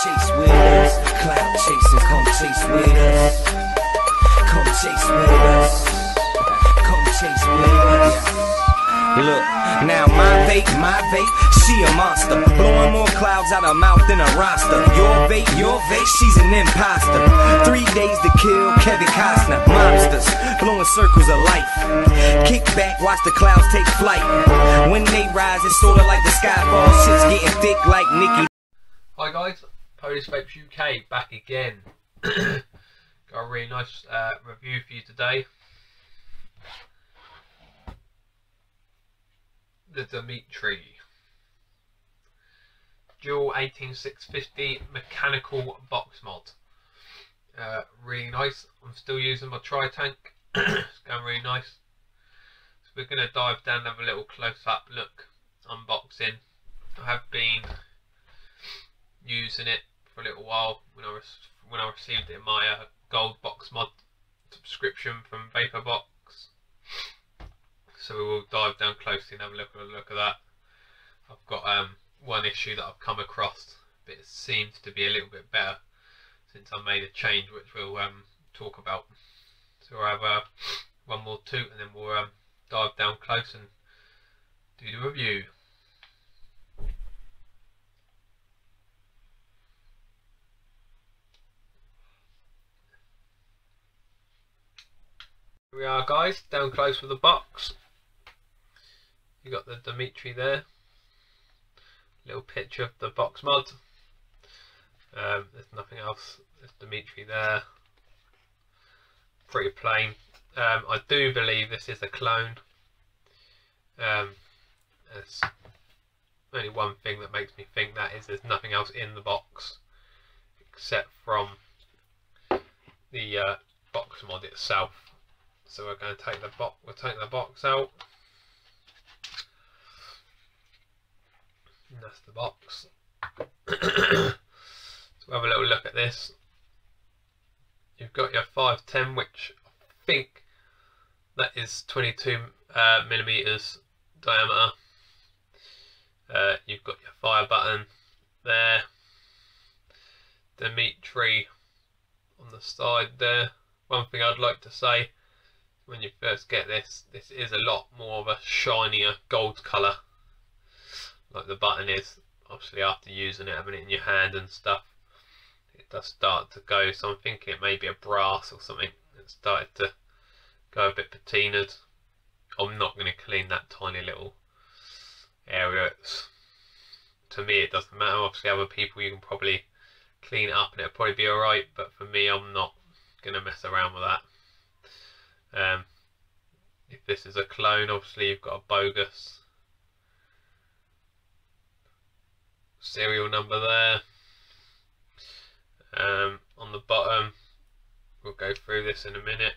chase with us. Cloud chasing, come chase with us. Come chase with us. Come chase with us. Look, now my vape, she a monster. Blowing more clouds out her mouth than a roster. Your vape, she's an imposter. 3 days to kill Kevin Costner. Monsters, blowing circles of life. Kick back, watch the clouds take flight. When they rise, it's sorta like the sky falls. Shit's getting thick like Nicky. Hi guys, Polish Vapes UK back again. Got a really nice review for you today. The Dimitri dual 18650 mechanical box mod. Really nice. I'm still using my tritank. It's going really nice. So we're going to dive down and have a little close-up look, unboxing. I have been using it for a little while when I received it in my gold box mod subscription from VaporBox. So we will dive down closely and have a look at that. I've got one issue that I've come across, but it seems to be a little bit better since I made a change, which we'll talk about. So we'll have one more toot and then we'll dive down close and do the review. Here we are guys, down close with the box. You got the Dimitri there, little picture of the box mod. There's nothing else. There's Dimitri there, pretty plain. I do believe this is a clone. There's only one thing that makes me think that is there's nothing else in the box except from the box mod itself. So we're going to take the box. We'll take the box out. And that's the box. So have a little look at this. You've got your 510, which I think that is 22 millimeters diameter. You've got your fire button there. Dimitri on the side there. One thing I'd like to say, when you first get this is a lot more of a shinier gold colour, like the button is. Obviously after using it, having it in your hand and stuff, it does start to go, so I'm thinking it may be a brass or something. It started to go a bit patinaed. I'm not going to clean that tiny little area. To me it doesn't matter. Obviously other people, you can probably clean it up and it'll probably be alright, but for me, I'm not going to mess around with that. If this is a clone, obviously you've got a bogus serial number there. On the bottom, we'll go through this in a minute.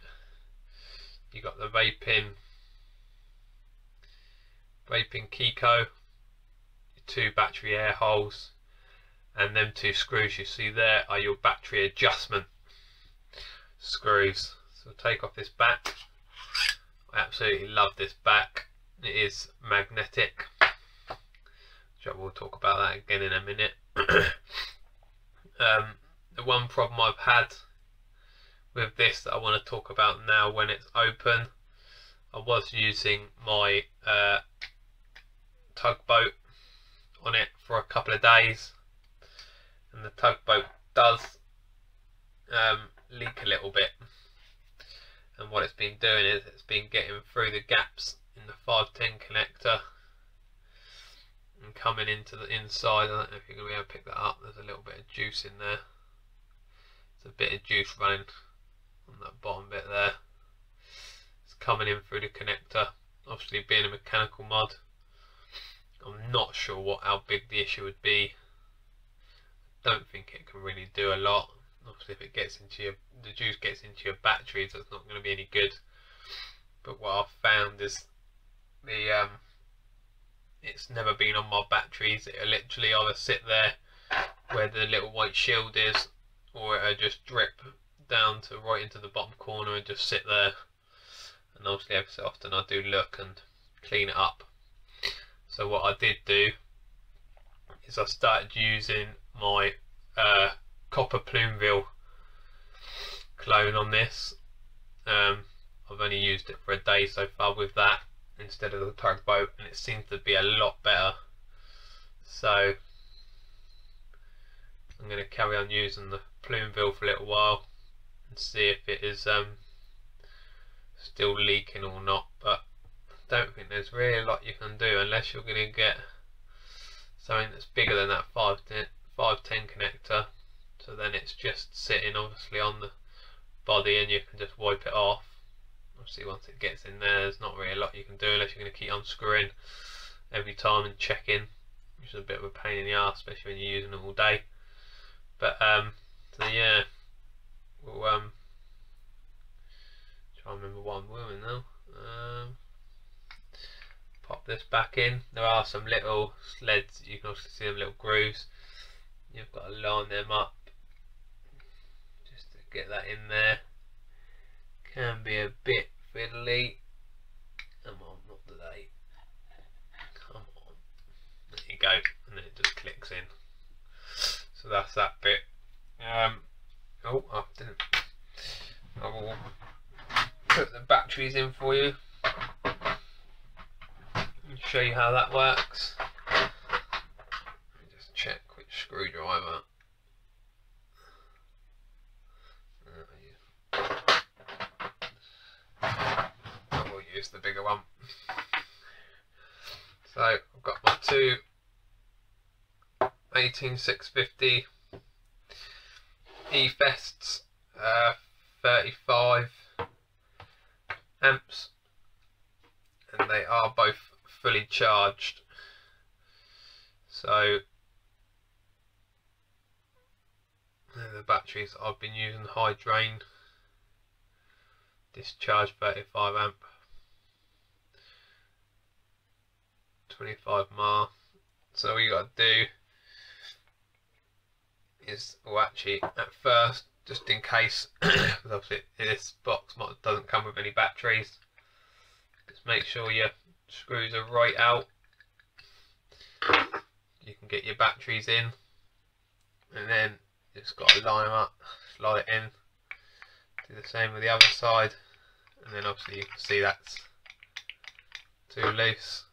You got the vaping Kiko, your 2 battery air holes, and them 2 screws you see there are your battery adjustment screws. So take off this back. I absolutely love this back. It is magnetic. So we'll talk about that again in a minute. The one problem I've had with this that I want to talk about now, when it's open, I was using my tugboat on it for a couple of days, and the tugboat does leak a little bit. And what it's been doing is it's been getting through the gaps in the 510 connector and coming into the inside. I don't know if you're going to be able to pick that up. There's a little bit of juice in there. There's a bit of juice running on that bottom bit there. It's coming in through the connector. Obviously being a mechanical mod, I'm not sure how big the issue would be. I don't think it can really do a lot. Obviously if it gets into the juice gets into your batteries, that's not going to be any good. But what I've found is it's never been on my batteries. It'll literally either sit there where the little white shield is, or it'll just drip down to right into the bottom corner and just sit there. And obviously every so often I do look and clean it up. So what I did do is I started using my copper Plumeville clone on this. I've only used it for a day so far with that instead of the tugboat, and it seems to be a lot better. So I'm going to carry on using the Plumeville for a little while and see if it is still leaking or not, but I don't think there's really a lot you can do unless you're going to get something that's bigger than that 510 connector, so then it's just sitting obviously on the body and you can just wipe it off. Obviously once it gets in there, there's not really a lot you can do unless you're going to keep unscrewing every time and checking, which is a bit of a pain in the arse, especially when you're using it all day. But so yeah, we'll try and remember what I'm doing now. Pop this back in. There are some little sleds, you can also see them little grooves. You've got to line them up just to get that in there. Can be a bit fiddly. Come on, not today. Come on. There you go, and then it just clicks in. So that's that bit. Oh, I didn't. I will put the batteries in for you and show you how that works. Let me just check which screwdriver. I will use the bigger one. So I've got my two 18650 E-Fests, 35 amps, and they are both fully charged. So the batteries I've been using, high drain, discharge 35 amp, 25 mAh. So all you got to do is, well actually at first, just in case, because obviously this box doesn't come with any batteries, just make sure your screws are right out. You can get your batteries in, and then just got to line them up, slide it in, do the same with the other side, and then obviously you can see that's too loose.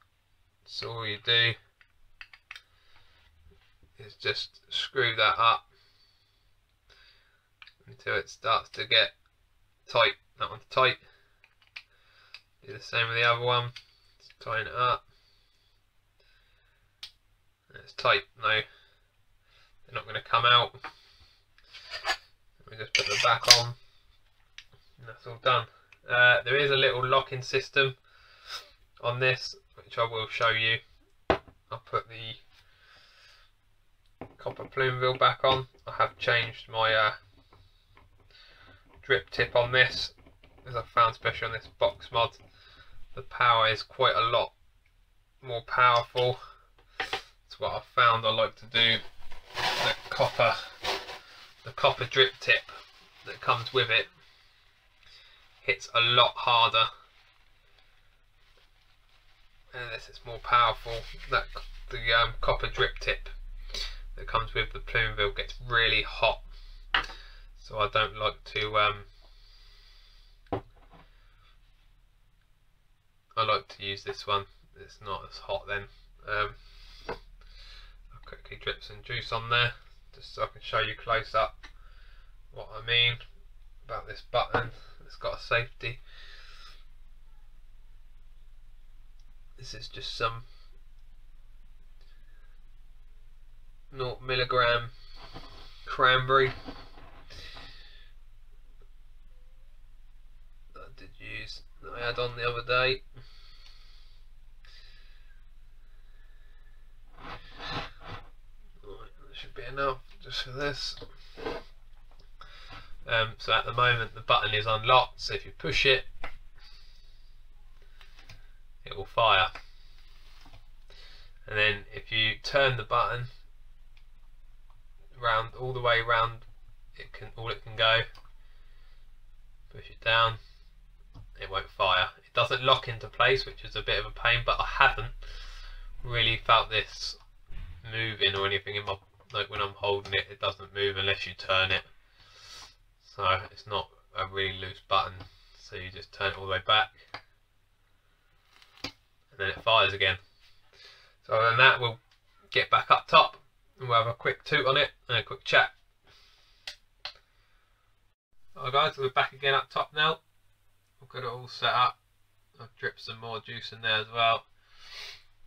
So all you do is just screw that up until it starts to get tight. That one's tight. Do the same with the other one. Just tighten it up. And it's tight. No, they're not going to come out. Let me just put them back on, and that's all done. There is a little locking system on this, which I will show you. I'll put the copper Plumeville back on. I have changed my drip tip on this, as I found, especially on this box mod, the power is quite a lot more powerful. That's what I found. I like to do the copper drip tip that comes with it hits a lot harder, and this is more powerful. That the copper drip tip that comes with the Plumeville gets really hot, so I don't like to I like to use this one. It's not as hot then. I'll quickly drip some juice on there just so I can show you close up what I mean about this button. It's got a safety. This is just some 0mg cranberry that I did use, that I had on the other day. Right, that should be enough just for this. So at the moment the button is unlocked, so if you push it, it will fire. And then if you turn the button round, all the way round, all it can go, push it down, it won't fire. It doesn't lock into place, which is a bit of a pain, but I haven't really felt this moving or anything in my like when I'm holding it, it doesn't move unless you turn it. So it's not a really loose button, so you just turn it all the way back and then it fires again. So other than that, we'll get back up top and we'll have a quick toot on it and a quick chat. Alright guys, we're back again up top now. I've got it all set up. I've dripped some more juice in there as well.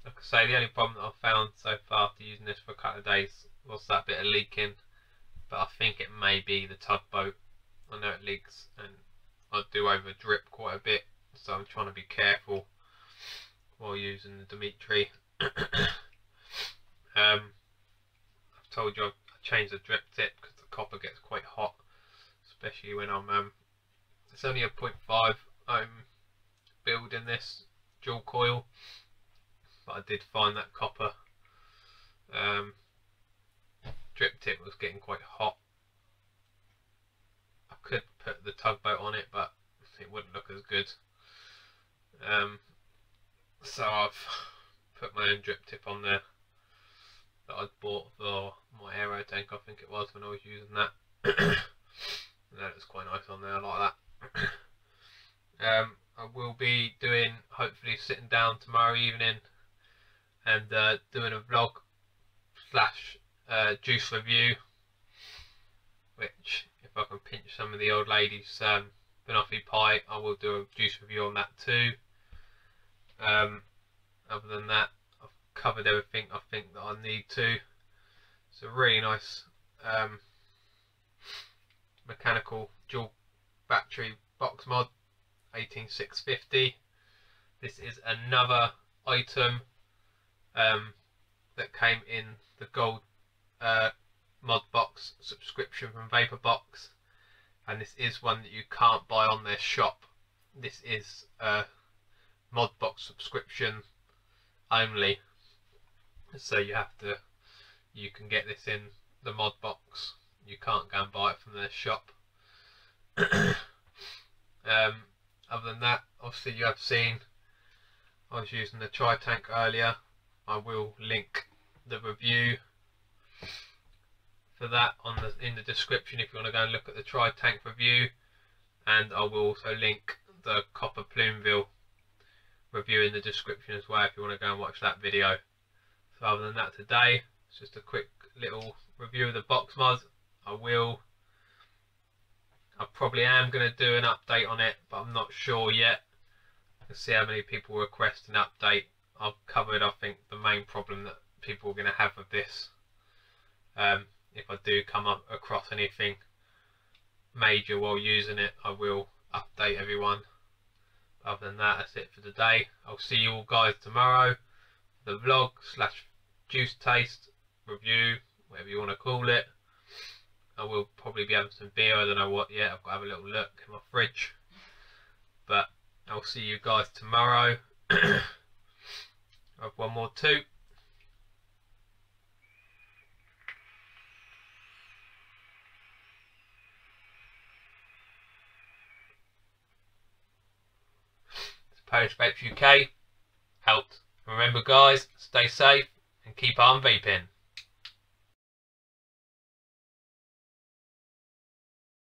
Like I say, the only problem that I've found so far after using this for a couple of days was that bit of leaking, but I think it may be the tugboat. I know it leaks and I do over drip quite a bit, so I'm trying to be careful while using the Dimitri. I've told you I changed the drip tip because the copper gets quite hot, especially when I'm it's only a 0.5 I'm building this dual coil, but I did find that copper drip tip was getting quite hot. I could put the tugboat on it, but it wouldn't look as good. So I've put my own drip tip on there that I'd bought for my aero tank, I think it was, when I was using that. And that was quite nice on there, I like that. I will be doing, hopefully sitting down tomorrow evening and doing a vlog slash juice review, which if I can pinch some of the old ladies' banoffee pie, I will do a juice review on that too. Other than that, I've covered everything I think that I need to. It's a really nice mechanical dual battery box mod, 18650. This is another item that came in the gold mod box subscription from VaporBox, and this is one that you can't buy on their shop. This is a mod box subscription only, so you can get this in the mod box, you can't go and buy it from their shop. Other than that, obviously you have seen I was using the tritank earlier. I will link the review for that in the description if you want to go and look at the tritank review, and I will also link the copper Plumeville review in the description as well if you want to go and watch that video. So other than that, today it's just a quick little review of the box mod. I probably am going to do an update on it, but I'm not sure yet. Let's see how many people request an update. I've covered, I think, the main problem that people are going to have with this. If I do come up across anything major while using it, I will update everyone. Other than that, that's it for today. I'll see you all guys tomorrow. The vlog slash juice taste review, whatever you want to call it. I will probably be having some beer, I don't know what yet. I've got to have a little look in my fridge. But I'll see you guys tomorrow. I have one more toot. Paris Vapes UK out. Remember guys, stay safe and keep on vaping.